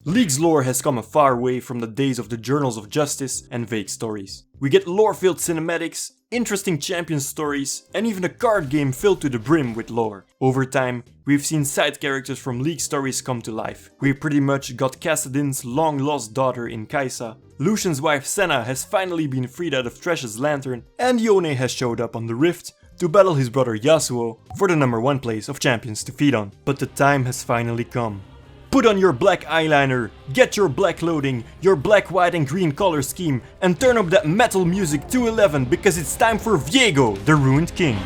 League's lore has come a far way from the days of the Journals of Justice and vague stories. We get lore-filled cinematics, interesting champion stories, and even a card game filled to the brim with lore. Over time, we've seen side characters from League stories come to life. We pretty much got Kassadin's long-lost daughter in Kai'Sa, Lucian's wife Senna has finally been freed out of Thresh's lantern, and Yone has showed up on the Rift to battle his brother Yasuo for the #1 place of champions to feed on. But the time has finally come. Put on your black eyeliner, get your black clothing, your black, white and green color scheme, and turn up that metal music to 11 because it's time for Viego the Ruined King.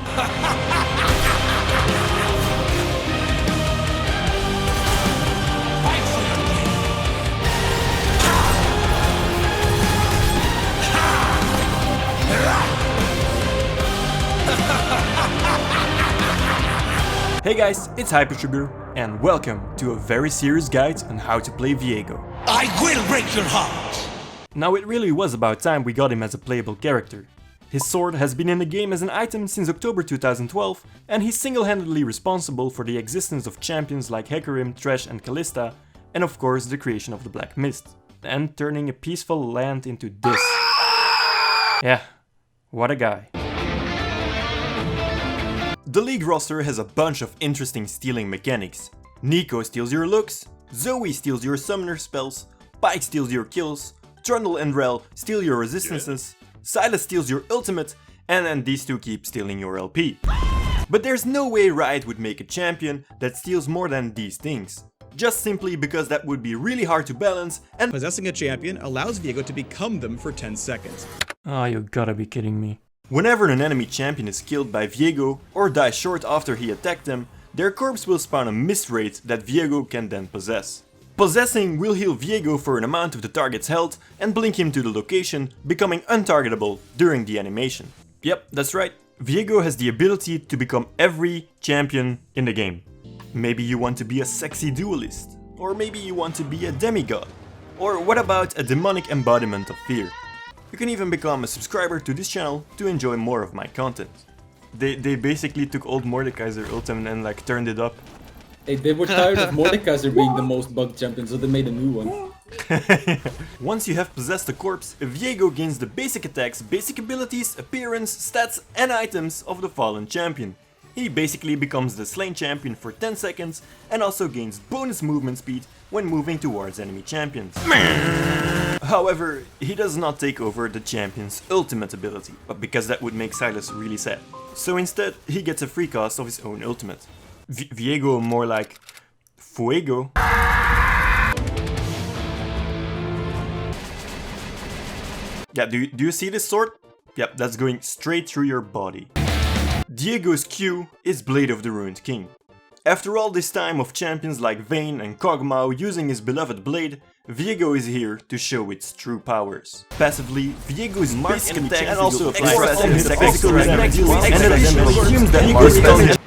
Hey guys, it's Hypersugar, and welcome to a very serious guide on how to play Viego. I will break your heart! Now it really was about time we got him as a playable character. His sword has been in the game as an item since October 2012, and he's single-handedly responsible for the existence of champions like Hecarim, Thresh and Kalista, and of course the creation of the Black Mist, and turning a peaceful land into this. Yeah, what a guy. The League roster has a bunch of interesting stealing mechanics. Neeko steals your looks, Zoe steals your summoner spells, Pyke steals your kills, Trundle and Rel steal your resistances, Sylas steals your ultimate, and then these two keep stealing your LP. But there's no way Riot would make a champion that steals more than these things. Just simply because that would be really hard to balance, and possessing a champion allows Viego to become them for 10 seconds. Oh, you gotta be kidding me. Whenever an enemy champion is killed by Viego or dies short after he attacked them, their corpse will spawn a mist wraith that Viego can then possess. Possessing will heal Viego for an amount of the target's health and blink him to the location, becoming untargetable during the animation. Yep, that's right, Viego has the ability to become every champion in the game. Maybe you want to be a sexy duelist, or maybe you want to be a demigod, or what about a demonic embodiment of fear? You can even become a subscriber to this channel to enjoy more of my content. They basically took old Mordekaiser ultimate and like turned it up. Hey, they were tired of Mordekaiser being the most bugged champion, so they made a new one. Once you have possessed a corpse, Viego gains the basic attacks, basic abilities, appearance, stats and items of the fallen champion. He basically becomes the slain champion for 10 seconds and also gains bonus movement speed when moving towards enemy champions. However, he does not take over the champion's ultimate ability, but because that would make Sylas really sad. So instead, he gets a free cast of his own ultimate. Viego more like Fuego. Yeah, do you see this sword? Yep, that's going straight through your body. Diego's Q is Blade of the Ruined King. After all this time of champions like Vayne and Kog'Maw using his beloved blade, Viego is here to show its true powers. Passively, Viego's basic attack and also applies on his physical damage, and additionally assumes that Viego.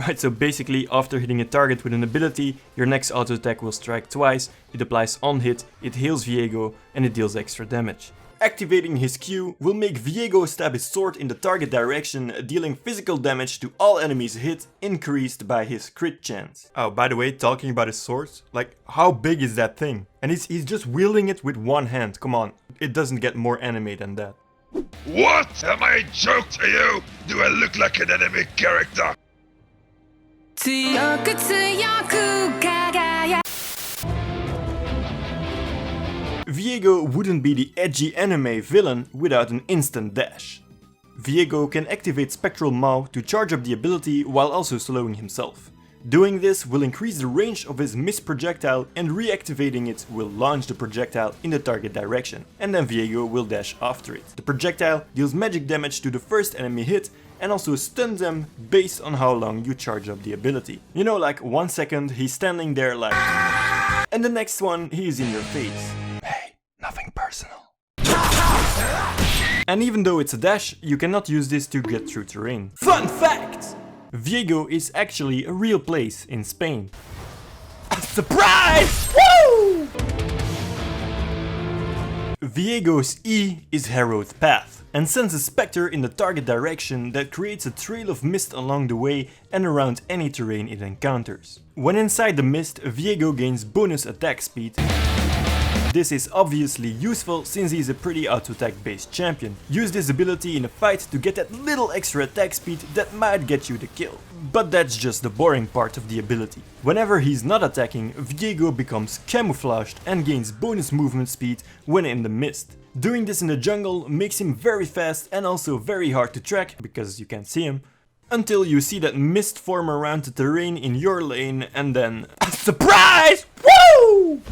Right, so basically after hitting a target with an ability, your next auto attack will strike twice, it applies on hit, it heals Viego, and it deals extra damage. Activating his Q will make Viego stab his sword in the target direction, dealing physical damage to all enemies hit, increased by his crit chance. Oh, by the way, talking about his sword, like, how big is that thing? And he's just wielding it with one hand, come on, it doesn't get more anime than that. What? Am I a joke to you? Do I look like an anime character? Viego wouldn't be the edgy anime villain without an instant dash. Viego can activate Spectral Maw to charge up the ability while also slowing himself. Doing this will increase the range of his mist projectile, and reactivating it will launch the projectile in the target direction, and then Viego will dash after it. The projectile deals magic damage to the first enemy hit and also stuns them based on how long you charge up the ability. You know, like 1 second he's standing there like, and the next one he's in your face. Nothing personal. And even though it's a dash, you cannot use this to get through terrain. Fun fact! Viego is actually a real place in Spain. Surprise! Woo! Viego's E is Harrowed Path, and sends a spectre in the target direction that creates a trail of mist along the way and around any terrain it encounters. When inside the mist, Viego gains bonus attack speed. This is obviously useful since he is a pretty auto-attack based champion. Use this ability in a fight to get that little extra attack speed that might get you the kill. But that's just the boring part of the ability. Whenever he's not attacking, Viego becomes camouflaged and gains bonus movement speed when in the mist. Doing this in the jungle makes him very fast and also very hard to track because you can't see him. Until you see that mist form around the terrain in your lane and then... Surprise! Woo!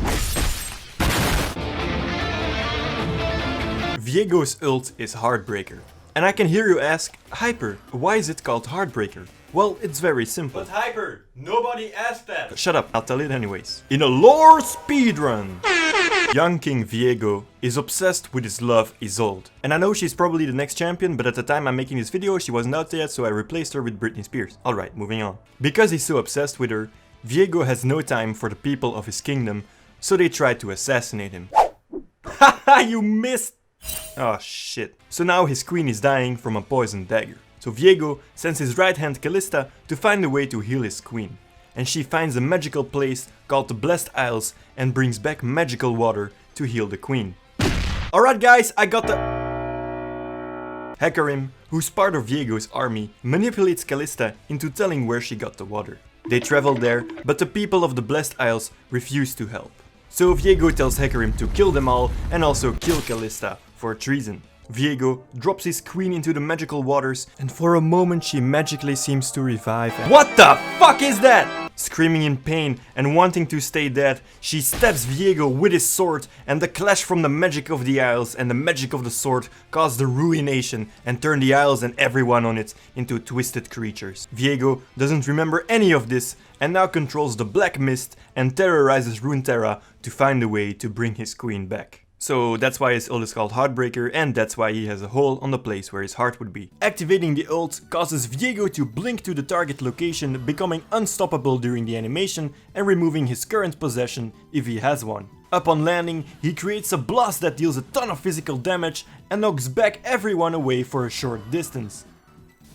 Viego's ult is Heartbreaker. And I can hear you ask, Hyper, why is it called Heartbreaker? Well, it's very simple. But Hyper, nobody asked that. Shut up, I'll tell it anyways. In a lore speedrun! Young King Viego is obsessed with his love Isolde. And I know she's probably the next champion, but at the time I'm making this video she wasn't out yet, so I replaced her with Britney Spears. Alright, moving on. Because he's so obsessed with her, Viego has no time for the people of his kingdom, so they try to assassinate him. Haha, you missed! Oh shit. So now his queen is dying from a poisoned dagger. So Viego sends his right hand Callista to find a way to heal his queen. And she finds a magical place called the Blessed Isles and brings back magical water to heal the queen. Alright guys, I got the... Hecarim, who's part of Viego's army, manipulates Callista into telling where she got the water. They travel there, but the people of the Blessed Isles refuse to help. So Viego tells Hecarim to kill them all and also kill Callista for treason. Viego drops his queen into the magical waters and for a moment she magically seems to revive and... What the fuck is that? Screaming in pain and wanting to stay dead, she stabs Viego with his sword and the clash from the magic of the Isles and the magic of the sword cause the Ruination and turn the Isles and everyone on it into twisted creatures. Viego doesn't remember any of this and now controls the Black Mist and terrorizes Runeterra to find a way to bring his queen back. So that's why his ult is called Heartbreaker and that's why he has a hole on the place where his heart would be. Activating the ult causes Viego to blink to the target location, becoming unstoppable during the animation and removing his current possession if he has one. Upon landing, he creates a blast that deals a ton of physical damage and knocks back everyone away for a short distance.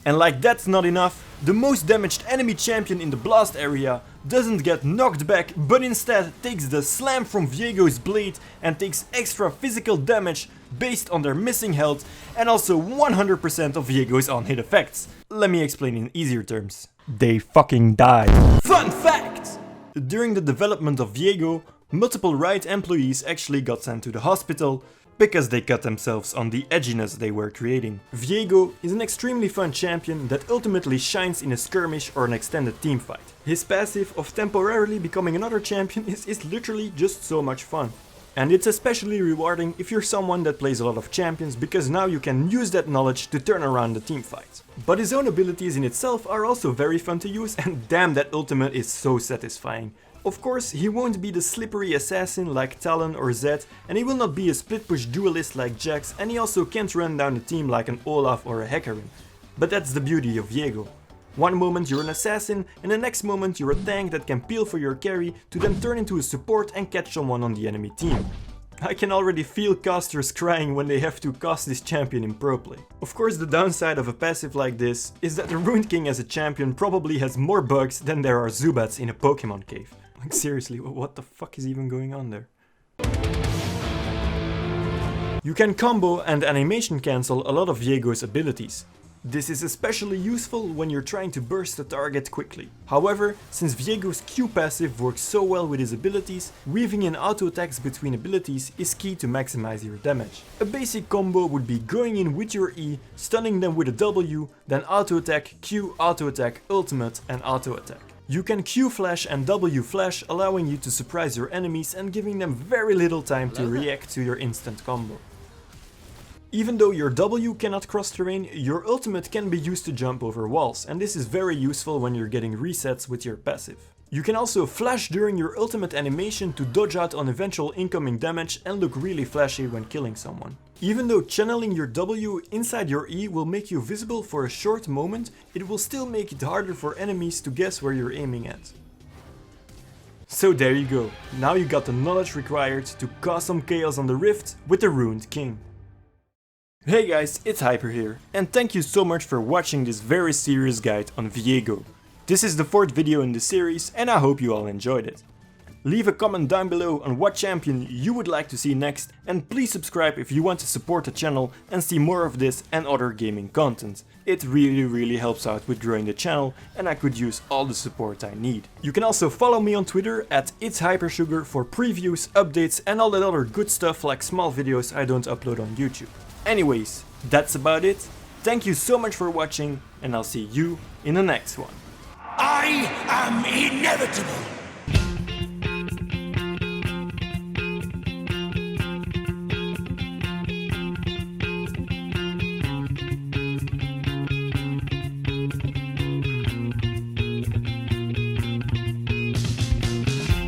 And like that's not enough, the most damaged enemy champion in the blast area doesn't get knocked back, but instead takes the slam from Viego's blade and takes extra physical damage based on their missing health and also 100% of Viego's on-hit effects. Let me explain in easier terms. They fucking die. Fun fact! During the development of Viego, multiple Riot employees actually got sent to the hospital because they cut themselves on the edginess they were creating. Viego is an extremely fun champion that ultimately shines in a skirmish or an extended teamfight. His passive of temporarily becoming another champion is literally just so much fun. And it's especially rewarding if you're someone that plays a lot of champions because now you can use that knowledge to turn around the teamfight. But his own abilities in itself are also very fun to use and damn that ultimate is so satisfying. Of course, he won't be the slippery assassin like Talon or Zed, and he will not be a split-push duelist like Jax, and he also can't run down the team like an Olaf or a Hecarim. But that's the beauty of Viego. One moment you're an assassin, and the next moment you're a tank that can peel for your carry to then turn into a support and catch someone on the enemy team. I can already feel casters crying when they have to cast this champion in pro play. Of course, the downside of a passive like this is that the Ruined King as a champion probably has more bugs than there are Zubats in a Pokemon cave. Like seriously, what the fuck is even going on there? You can combo and animation cancel a lot of Viego's abilities. This is especially useful when you're trying to burst a target quickly. However, since Viego's Q passive works so well with his abilities, weaving in auto attacks between abilities is key to maximize your damage. A basic combo would be going in with your E, stunning them with a W, then auto attack, Q, auto attack, ultimate and auto attack. You can Q flash and W flash, allowing you to surprise your enemies and giving them very little time to react to your instant combo. Even though your W cannot cross terrain, your ultimate can be used to jump over walls, and this is very useful when you're getting resets with your passive. You can also flash during your ultimate animation to dodge out on eventual incoming damage and look really flashy when killing someone. Even though channeling your W inside your E will make you visible for a short moment, it will still make it harder for enemies to guess where you're aiming at. So there you go, now you got the knowledge required to cause some chaos on the Rift with the Ruined King. Hey guys, it's Hyper here, and thank you so much for watching this very serious guide on Viego. This is the 4th video in the series and I hope you all enjoyed it. Leave a comment down below on what champion you would like to see next, and please subscribe if you want to support the channel and see more of this and other gaming content. It really helps out with growing the channel and I could use all the support I need. You can also follow me on Twitter at itshypersugar for previews, updates and all that other good stuff like small videos I don't upload on YouTube. Anyways, that's about it. Thank you so much for watching and I'll see you in the next one. I am inevitable.